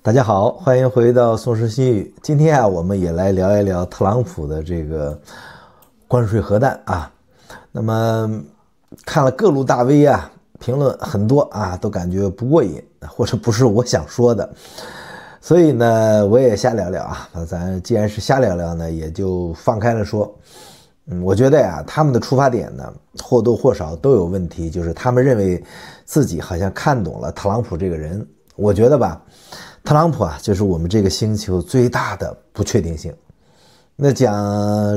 大家好，欢迎回到宋时新语。今天啊，我们也来聊一聊特朗普的这个关税核弹啊。那么看了各路大 V 啊，评论很多啊，都感觉不过瘾，或者不是我想说的。所以呢，我也瞎聊聊啊。那咱既然是瞎聊聊呢，也就放开了说。我觉得呀，他们的出发点呢，或多或少都有问题，就是他们认为自己好像看懂了特朗普这个人。我觉得吧。特朗普啊，就是我们这个星球最大的不确定性。那讲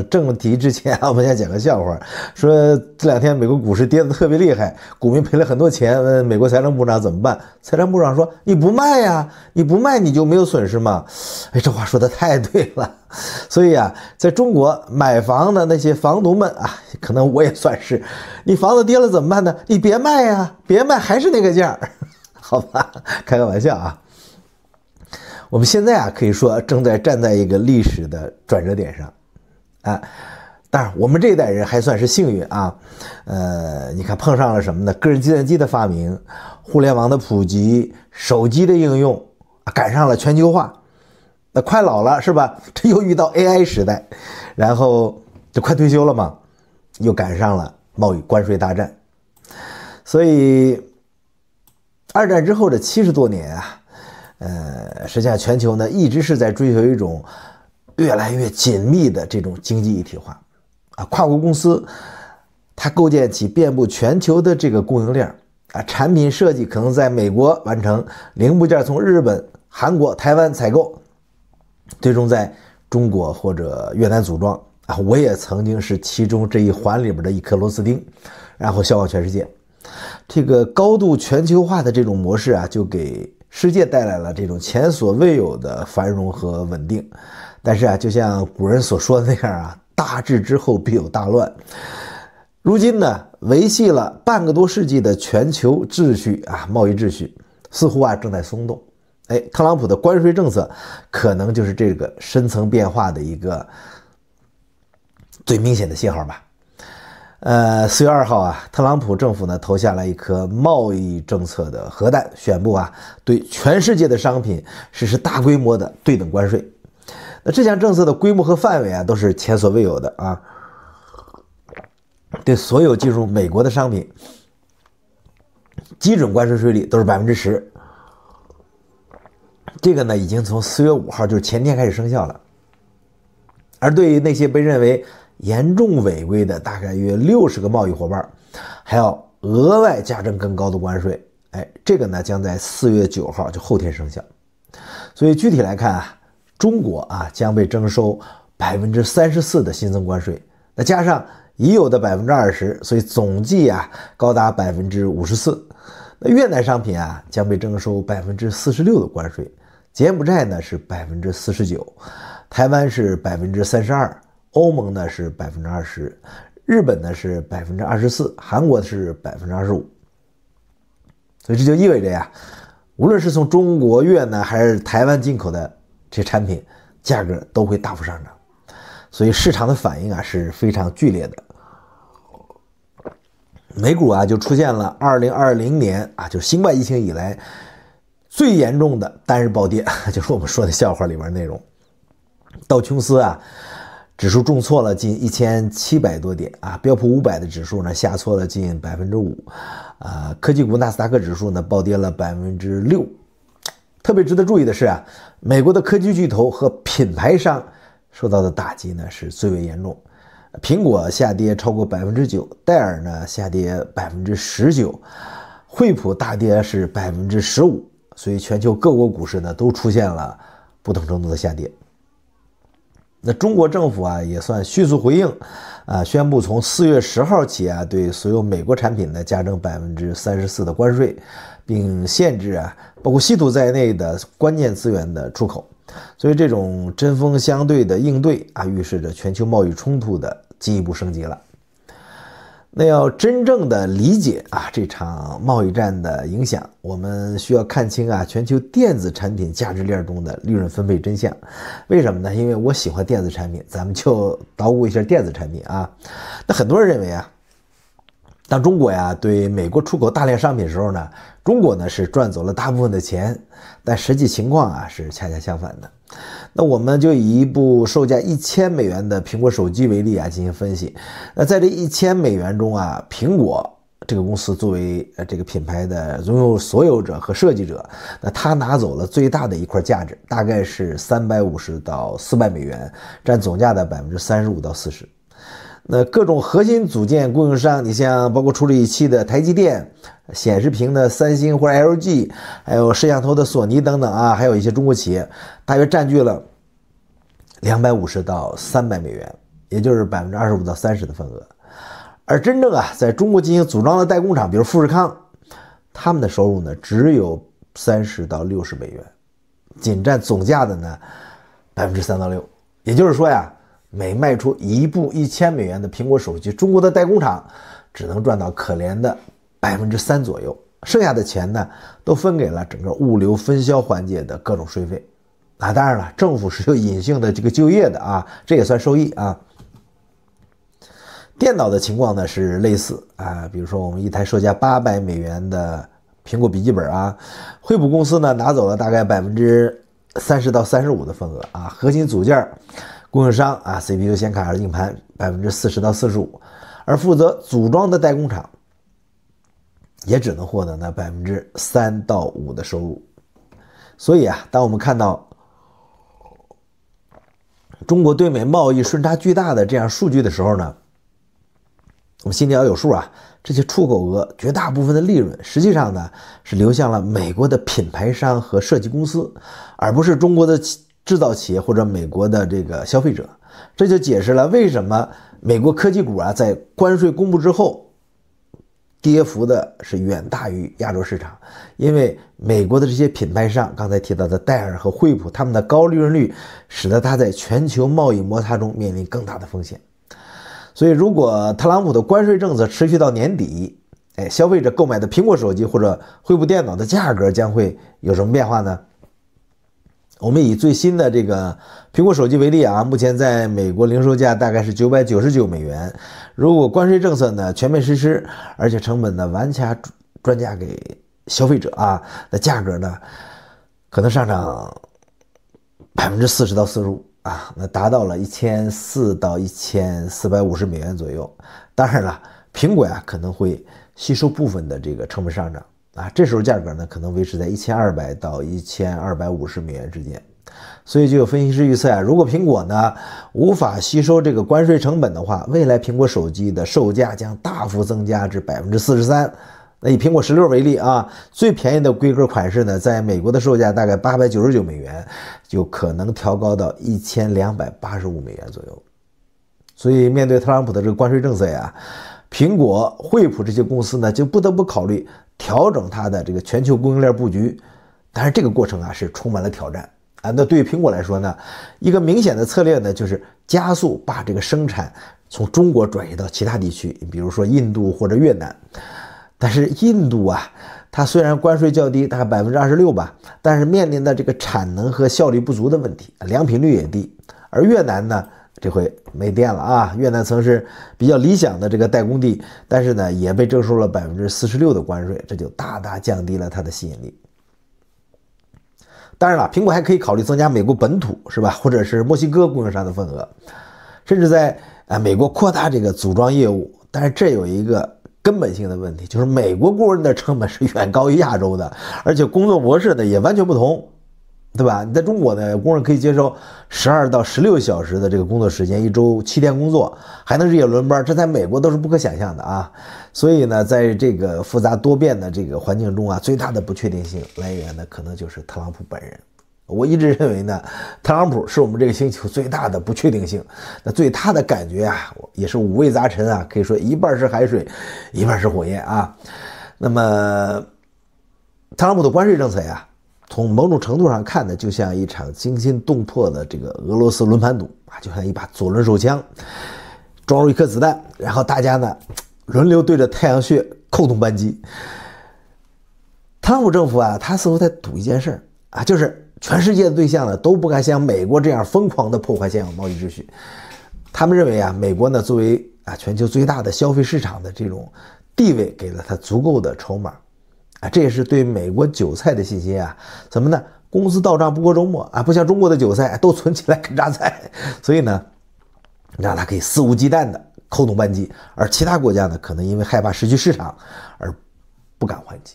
正题之前啊，我们先讲个笑话，说这两天美国股市跌得特别厉害，股民赔了很多钱，问美国财政部长怎么办？财政部长说：“你不卖呀，你不卖你就没有损失嘛。”哎，这话说的太对了。所以啊，在中国买房的那些房奴们啊，可能我也算是，你房子跌了怎么办呢？你别卖呀，别卖还是那个价，好吧，开个玩笑啊。我们现在啊，可以说正在站在一个历史的转折点上，啊，当然我们这一代人还算是幸运啊，你看碰上了什么呢？个人计算机的发明，互联网的普及，手机的应用，赶上了全球化，那快老了是吧？这又遇到 AI 时代，然后就快退休了嘛，又赶上了贸易关税大战，所以二战之后的70多年啊。实际上全球呢一直是在追求一种越来越紧密的这种经济一体化啊，跨国公司它构建起遍布全球的这个供应链啊，产品设计可能在美国完成，零部件从日本、韩国、台湾采购，最终在中国或者越南组装啊。我也曾经是其中这一环里边的一颗螺丝钉，然后销往全世界。这个高度全球化的这种模式啊，就给世界带来了这种前所未有的繁荣和稳定，但是啊，就像古人所说的那样啊，大治之后必有大乱。如今呢，维系了半个多世纪的全球秩序啊，贸易秩序似乎啊正在松动。哎，特朗普的关税政策可能就是这个深层变化的一个最明显的信号吧。4月2号啊，特朗普政府呢投下了一颗贸易政策的核弹，宣布啊对全世界的商品实施大规模的对等关税。那这项政策的规模和范围啊都是前所未有的啊，对所有进入美国的商品，基准关税税率都是10%。这个呢已经从4月5号就是前天开始生效了。而对于那些被认为严重违规的大概约60个贸易伙伴，还要额外加征更高的关税。哎，这个呢将在4月9号就后天生效。所以具体来看啊，中国啊将被征收34%的新增关税，那加上已有的20%，所以总计啊高达54%。那越南商品啊将被征收46%的关税，柬埔寨呢是49%，台湾是32%。欧盟呢是20%，日本呢是24%，韩国是25%。所以这就意味着呀，无论是从中国、越南还是台湾进口的这些产品，价格都会大幅上涨。所以市场的反应啊是非常剧烈的。美股啊就出现了2020年啊，就新冠疫情以来最严重的单日暴跌，就是我们说的笑话里边内容。道琼斯啊指数重挫了近1700多点啊，标普500的指数呢下挫了近5%，科技股纳斯达克指数呢暴跌了6%。特别值得注意的是啊，美国的科技巨头和品牌商受到的打击呢是最为严重，苹果下跌超过9%，戴尔呢下跌19%，惠普大跌是15%，所以全球各国股市呢都出现了不同程度的下跌。那中国政府啊也算迅速回应啊，宣布从4月10号起啊，对所有美国产品呢加征34%的关税，并限制啊包括稀土在内的关键资源的出口。所以这种针锋相对的应对啊，预示着全球贸易冲突的进一步升级了。那要真正的理解啊这场贸易战的影响，我们需要看清啊全球电子产品价值链中的利润分配真相。为什么呢？因为我喜欢电子产品，咱们就捣鼓一下电子产品啊。那很多人认为啊，当中国呀对美国出口大量商品的时候呢，中国呢是赚走了大部分的钱，但实际情况啊是恰恰相反的。那我们就以一部售价1000美元的苹果手机为例啊进行分析。那在这1000美元中啊，苹果这个公司作为这个品牌的拥有所有者和设计者，那他拿走了最大的一块价值，大概是350到400美元，占总价的35%到40%。那各种核心组件供应商，你像包括处理器的台积电、显示屏的三星或者 LG， 还有摄像头的索尼等等啊，还有一些中国企业，大约占据了250到300美元，也就是25%到30%的份额。而真正啊在中国进行组装的代工厂，比如富士康，他们的收入呢只有30到60美元，仅占总价的呢3%到6%。也就是说呀，每卖出一部1000美元的苹果手机，中国的代工厂只能赚到可怜的3%左右，剩下的钱呢都分给了整个物流分销环节的各种税费。当然了，政府是有隐性的这个就业的啊，这也算收益啊。电脑的情况呢是类似啊，比如说我们一台售价800美元的苹果笔记本啊，惠普公司呢拿走了大概30%到35%的份额啊，核心组件供应商啊 CPU 显卡硬盘40%到45%，而负责组装的代工厂也只能获得呢3%到5%的收入。所以啊，当我们看到中国对美贸易顺差巨大的这样数据的时候呢，我们心里要有数啊，这些出口额绝大部分的利润实际上呢是流向了美国的品牌商和设计公司，而不是中国的制造企业或者美国的这个消费者。这就解释了为什么美国科技股啊在关税公布之后跌幅的是远大于亚洲市场，因为美国的这些品牌商，刚才提到的戴尔和惠普，他们的高利润率使得它在全球贸易摩擦中面临更大的风险。所以如果特朗普的关税政策持续到年底，消费者购买的苹果手机或者惠普电脑的价格将会有什么变化呢？我们以最新的这个苹果手机为例啊，目前在美国零售价大概是999美元。如果关税政策呢全面实施，而且成本呢完全转嫁给消费者啊，那价格呢可能上涨40%到45%啊，那达到了1400到1450美元左右。当然了，苹果呀可能会吸收部分的这个成本上涨啊，这时候价格呢可能维持在1200到1250美元之间。所以就有分析师预测啊，如果苹果呢无法吸收这个关税成本的话，未来苹果手机的售价将大幅增加至43%。那以苹果16为例啊，最便宜的规格款式呢，在美国的售价大概899美元，就可能调高到1285美元左右。所以面对特朗普的这个关税政策呀，苹果、惠普这些公司呢，就不得不考虑调整它的这个全球供应链布局。但是这个过程啊，是充满了挑战啊。那对于苹果来说呢，一个明显的策略呢，就是加速把这个生产从中国转移到其他地区，比如说印度或者越南。但是印度啊，它虽然关税较低，大概26%吧，但是面临的这个产能和效率不足的问题，良品率也低。而越南呢，这回没电了啊，越南曾是比较理想的这个代工地，但是呢，也被征收了46%的关税，这就大大降低了它的吸引力。当然了，苹果还可以考虑增加美国本土，是吧？或者是墨西哥供应商的份额，甚至在美国扩大这个组装业务。但是这有一个根本性的问题，就是美国工人的成本是远高于亚洲的，而且工作模式呢也完全不同，对吧？你在中国呢，工人可以接受12到16小时的这个工作时间，一周7天工作，还能日夜轮班，这在美国都是不可想象的啊。所以呢，在这个复杂多变的这个环境中啊，最大的不确定性来源呢，可能就是特朗普本人。我一直认为呢，特朗普是我们这个星球最大的不确定性。那对他的感觉啊，也是五味杂陈啊，可以说一半是海水，一半是火焰啊。那么，特朗普的关税政策呀，从某种程度上看呢，就像一场惊心动魄的这个俄罗斯轮盘赌啊，就像一把左轮手枪，装入一颗子弹，然后大家呢轮流对着太阳穴扣动扳机。特朗普政府啊，他似乎在赌一件事啊，就是全世界的对象呢都不敢像美国这样疯狂的破坏现有贸易秩序。他们认为啊，美国呢作为全球最大的消费市场的这种地位给了他足够的筹码啊，这也是对美国韭菜的信心啊。怎么呢？工资到账不过周末啊，不像中国的韭菜都存起来啃榨菜，所以呢，让他可以肆无忌惮的扣动扳机，而其他国家呢，可能因为害怕失去市场而不敢还击。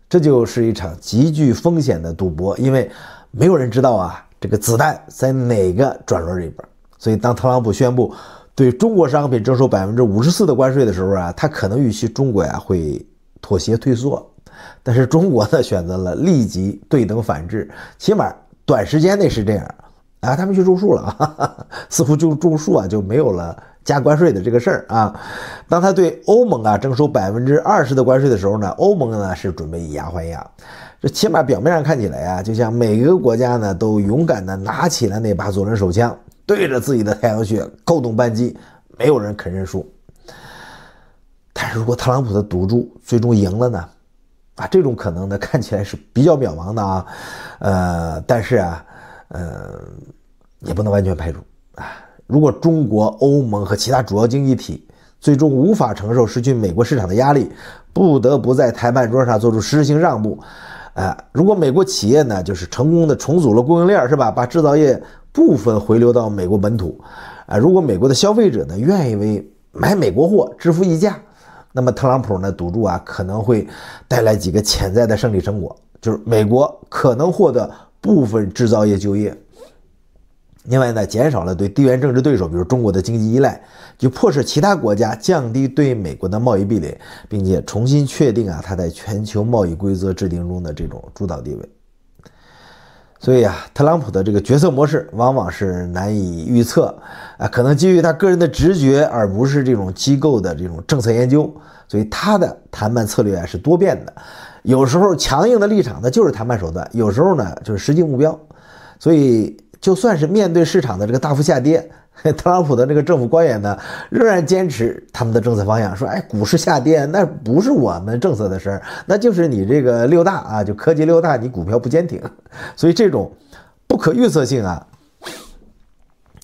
这就是一场极具风险的赌博，因为没有人知道啊，这个子弹在哪个转轮里边。所以当特朗普宣布对中国商品征收54%的关税的时候啊，他可能预期中国呀会妥协退缩，但是中国呢选择了立即对等反制，起码短时间内是这样啊，他们去种树了，似乎就种树啊就没有了加关税的这个事儿啊。当他对欧盟啊征收20%的关税的时候呢，欧盟呢是准备以牙还牙。这起码表面上看起来啊，就像每个国家呢都勇敢的拿起了那把左轮手枪，对着自己的太阳穴扣动扳机，没有人肯认输。但是如果特朗普的赌注最终赢了呢？啊，这种可能呢看起来是比较渺茫的啊。但是啊，也不能完全排除啊。如果中国、欧盟和其他主要经济体最终无法承受失去美国市场的压力，不得不在谈判桌上做出实质性让步。如果美国企业呢，就是成功的重组了供应链，是吧？把制造业部分回流到美国本土，如果美国的消费者呢愿意为买美国货支付溢价，那么特朗普呢赌注啊可能会带来几个潜在的胜利成果，就是美国可能获得部分制造业就业。另外呢，减少了对地缘政治对手，比如中国的经济依赖，就迫使其他国家降低对美国的贸易壁垒，并且重新确定啊它在全球贸易规则制定中的这种主导地位。所以啊，特朗普的这个决策模式往往是难以预测啊，可能基于他个人的直觉，而不是这种机构的这种政策研究。所以他的谈判策略啊是多变的，有时候强硬的立场呢就是谈判手段，有时候呢就是实际目标。所以就算是面对市场的这个大幅下跌，特朗普的这个政府官员呢仍然坚持他们的政策方向，说股市下跌那不是我们政策的事儿，那就是你这个六大啊，就科技六大你股票不坚挺。所以这种不可预测性啊，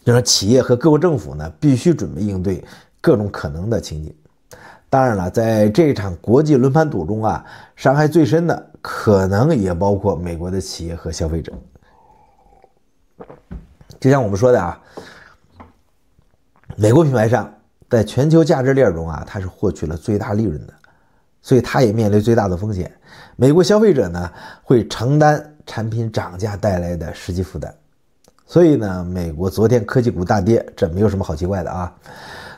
就让企业和各国政府呢必须准备应对各种可能的情景。当然了，在这场国际轮盘赌中啊，伤害最深的可能也包括美国的企业和消费者。就像我们说的啊，美国品牌商在全球价值链中啊，它是获取了最大利润的，所以它也面临最大的风险。美国消费者呢会承担产品涨价带来的实际负担。所以呢，美国昨天科技股大跌，这没有什么好奇怪的啊。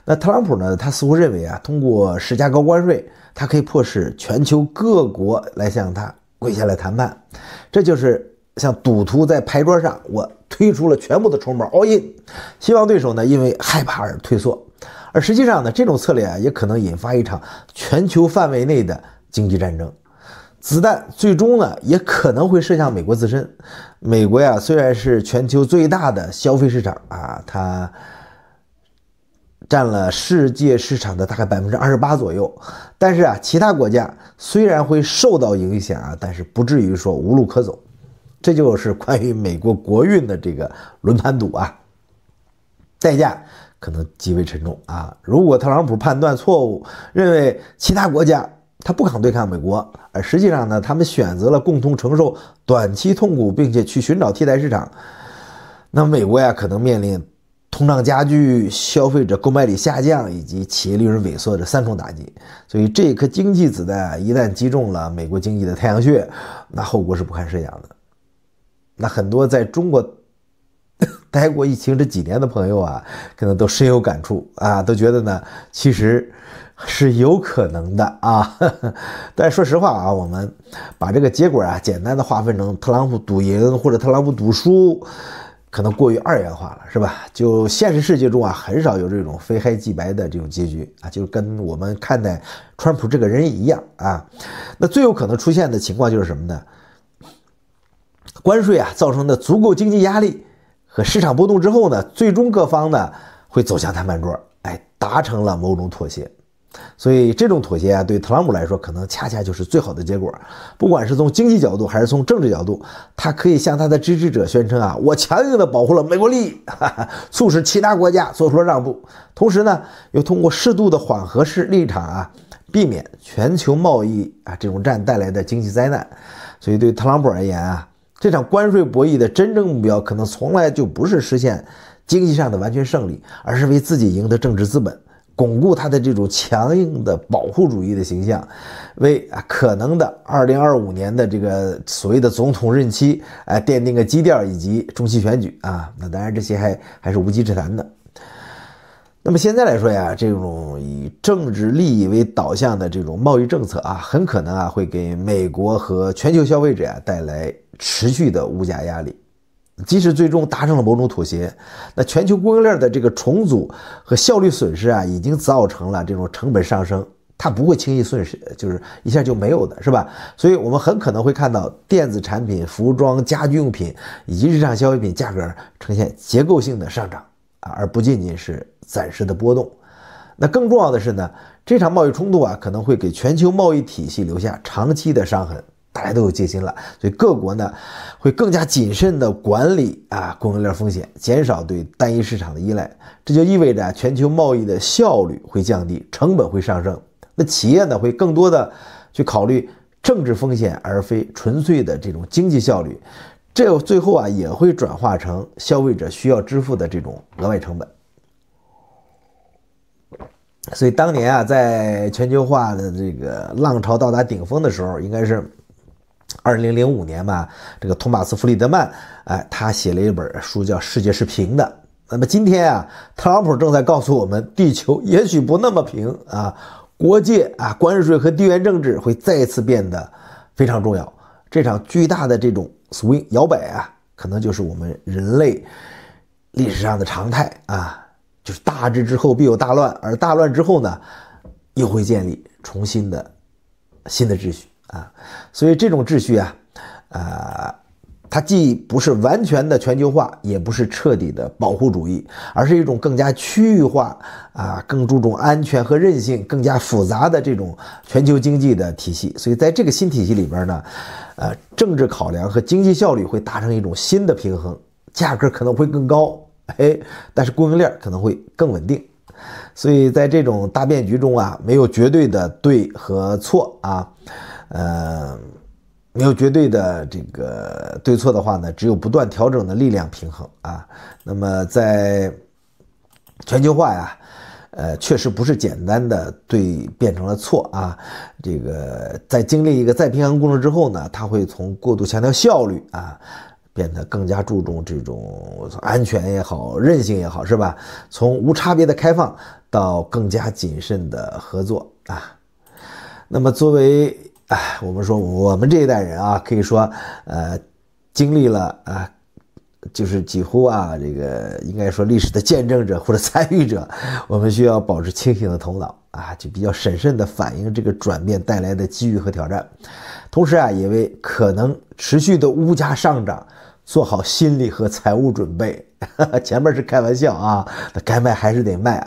那特朗普呢，他似乎认为啊，通过施加高关税，他可以迫使全球各国来向他跪下来谈判。这就是像赌徒在牌桌上，我推出了全部的筹码 all in， 希望对手呢因为害怕而退缩。而实际上呢，这种策略啊也可能引发一场全球范围内的经济战争，子弹最终呢也可能会射向美国自身。美国呀虽然是全球最大的消费市场啊，它占了世界市场的大概28%左右，但是啊其他国家虽然会受到影响啊，但是不至于说无路可走。这就是关于美国国运的这个轮盘赌啊，代价可能极为沉重啊。如果特朗普判断错误，认为其他国家他不敢对抗美国，而实际上呢，他们选择了共同承受短期痛苦，并且去寻找替代市场，那美国呀可能面临通胀加剧、消费者购买力下降以及企业利润萎缩的3重打击。所以这颗经济子弹一旦击中了美国经济的太阳穴，那后果是不堪设想的。那很多在中国待过疫情这几年的朋友啊，可能都深有感触啊，都觉得呢其实是有可能的啊。但说实话啊，我们把这个结果啊简单的划分成特朗普赌赢或者特朗普赌输，可能过于二元化了，是吧？就现实世界中啊，很少有这种非黑即白的这种结局啊，就跟我们看待川普这个人一样啊。那最有可能出现的情况就是什么呢？关税啊造成的足够经济压力和市场波动之后呢，最终各方呢会走向谈判桌，达成了某种妥协。所以这种妥协啊，对特朗普来说可能恰恰就是最好的结果。不管是从经济角度还是从政治角度，他可以向他的支持者宣称啊，我强硬的保护了美国利益，促使其他国家做出了让步。同时呢，又通过适度的缓和式立场啊，避免全球贸易这种战带来的经济灾难。所以对特朗普而言这场关税博弈的真正目标可能从来就不是实现经济上的完全胜利，而是为自己赢得政治资本，巩固他的这种强硬的保护主义的形象，为可能的2025年的这个所谓的总统任期奠定个基调以及中期选举那当然这些还是无稽之谈的。那么现在来说这种以政治利益为导向的这种贸易政策很可能会给美国和全球消费者带来持续的物价压力。即使最终达成了某种妥协，那全球供应链的这个重组和效率损失已经造成了这种成本上升，它不会轻易损失，就是一下就没有的，是吧？所以我们很可能会看到电子产品、服装、家居用品以及日常消费品价格呈现结构性的上涨而不仅仅是暂时的波动。那更重要的是呢，这场贸易冲突可能会给全球贸易体系留下长期的伤痕。大家都有戒心了，所以各国呢会更加谨慎的管理供应链风险，减少对单一市场的依赖。这就意味着全球贸易的效率会降低，成本会上升。那企业呢会更多的去考虑政治风险，而非纯粹的这种经济效率。这最后也会转化成消费者需要支付的这种额外成本。所以当年在全球化的这个浪潮到达顶峰的时候，应该是2005年吧，这个托马斯·弗里德曼他写了一本书叫《世界是平的》。那么今天特朗普正在告诉我们，地球也许不那么平国界关税和地缘政治会再次变得非常重要。这场巨大的这种 swing 摇摆可能就是我们人类历史上的常态就是大治之后必有大乱，而大乱之后呢，又会建立重新的新的秩序所以这种秩序它既不是完全的全球化，也不是彻底的保护主义，而是一种更加区域化更注重安全和韧性、更加复杂的这种全球经济的体系。所以在这个新体系里边呢，政治考量和经济效率会达成一种新的平衡，价格可能会更高，但是供应链可能会更稳定。所以在这种大变局中没有绝对的对和错没有绝对的这个对错的话呢，只有不断调整的力量平衡那么在全球化确实不是简单的对变成了错这个在经历一个再平衡过程之后呢，它会从过度强调效率变得更加注重这种安全也好、韧性也好，是吧？从无差别的开放到更加谨慎的合作那么作为我们说我们这一代人可以说经历了就是几乎这个应该说历史的见证者或者参与者，我们需要保持清醒的头脑就比较审慎的反映这个转变带来的机遇和挑战，同时也为可能持续的物价上涨做好心理和财务准备。前面是开玩笑该卖还是得卖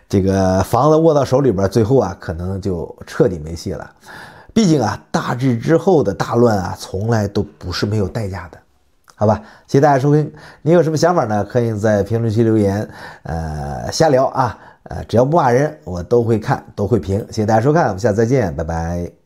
这个房子握到手里边，最后可能就彻底没戏了。毕竟大治之后的大乱从来都不是没有代价的，好吧？谢谢大家收听，你有什么想法呢？可以在评论区留言，瞎聊只要不骂人，我都会看，都会评。谢谢大家收看，我们下次再见，拜拜。